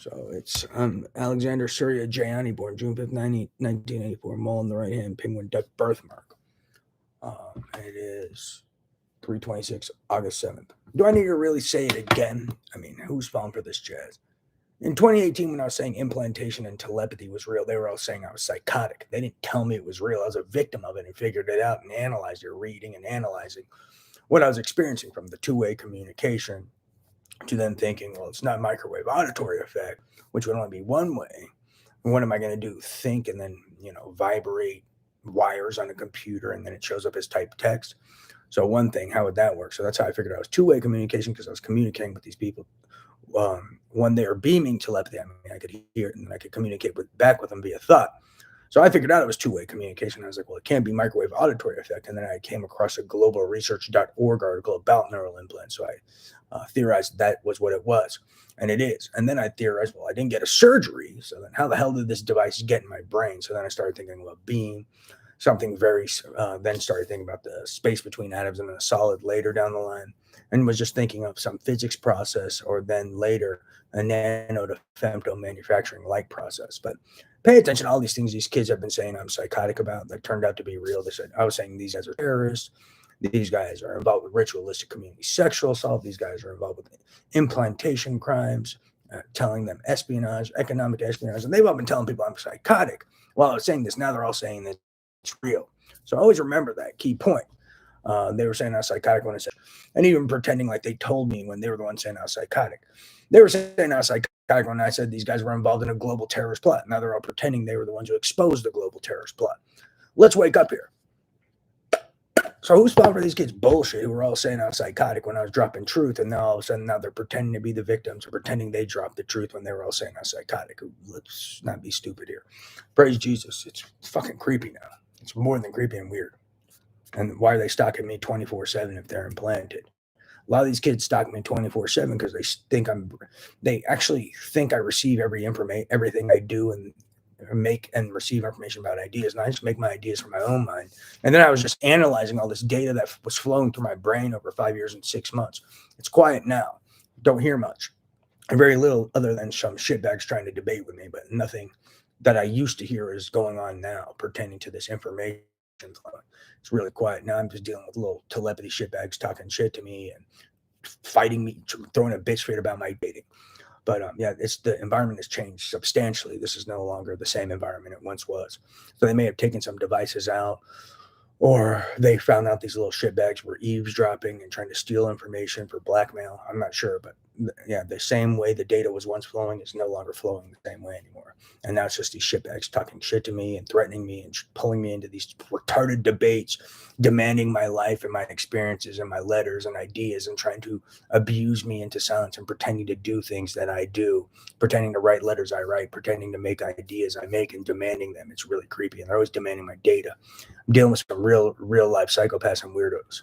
So it's Alexander Surya Jayani, born June 5th, 1984, mole on the right hand, penguin duck birthmark. It is 326, August 7th. Do I need to really say it again? I mean, who's falling for this jazz? In 2018, when I was saying implantation and telepathy was real, they were all saying I was psychotic. They didn't tell me it was real. I was a victim of it and figured it out and analyzed it, reading and analyzing what I was experiencing, from the two-way communication to then thinking, well, it's not microwave auditory effect, which would only be one way. And what am I going to do? Think and then, vibrate wires on a computer and then it shows up as typed text. So one thing, how would that work? So that's how I figured out it was two-way communication, because I was communicating with these people. When they were beaming telepathy, I mean, I could hear it and then I could communicate back with them via thought. So I figured out it was two-way communication. I was like, well, it can't be microwave auditory effect. And then I came across a globalresearch.org article about neural implants. So I theorized that was what it was. And it is. And then I theorized, well, I didn't get a surgery. So then how the hell did this device get in my brain? So then I started thinking about beam, something then started thinking about the space between atoms and a solid later down the line, and was just thinking of some physics process, or then later a nano to femto manufacturing like process. But pay attention to all these things these kids have been saying I'm psychotic about that turned out to be real. They said, I was saying these guys are terrorists. These guys are involved with ritualistic community sexual assault. These guys are involved with implantation crimes, telling them espionage, economic espionage. And they've all been telling people I'm psychotic. While I was saying this, now they're all saying that it's real. So always remember that key point. They were saying I was psychotic when I said, and even pretending like they told me when they were the ones saying I was psychotic. They were saying I was psychotic when I said these guys were involved in a global terrorist plot. Now they're all pretending they were the ones who exposed the global terrorist plot. Let's wake up here. So who's falling for these kids' bullshit who were all saying I was psychotic when I was dropping truth, and now all of a sudden now they're pretending to be the victims or pretending they dropped the truth when they were all saying I was psychotic? Let's not be stupid here. Praise Jesus. It's fucking creepy now. It's more than creepy and weird. And why are they stalking me 24/7 if they're implanted? A lot of these kids stalk me 24/7 because they actually think I receive everything I do and make and receive information about ideas. And I just make my ideas from my own mind. And then I was just analyzing all this data that was flowing through my brain over 5 years and 6 months. It's quiet now. Don't hear much. And very little other than some shitbags trying to debate with me, but nothing that I used to hear is going on now pertaining to this information. It's really quiet now. I'm just dealing with little telepathy shitbags talking shit to me and fighting me, throwing a bitch fit about my dating. But the environment has changed substantially. This is no longer the same environment it once was. So they may have taken some devices out, or they found out these little shitbags were eavesdropping and trying to steal information for blackmail. I'm not sure, but the same way the data was once flowing is no longer flowing the same way anymore. And now it's just these shitbags talking shit to me and threatening me and pulling me into these retarded debates, demanding my life and my experiences and my letters and ideas, and trying to abuse me into silence and pretending to do things that I do, pretending to write letters I write, pretending to make ideas I make and demanding them. It's really creepy. And they're always demanding my data. I'm dealing with some real life psychopaths and weirdos.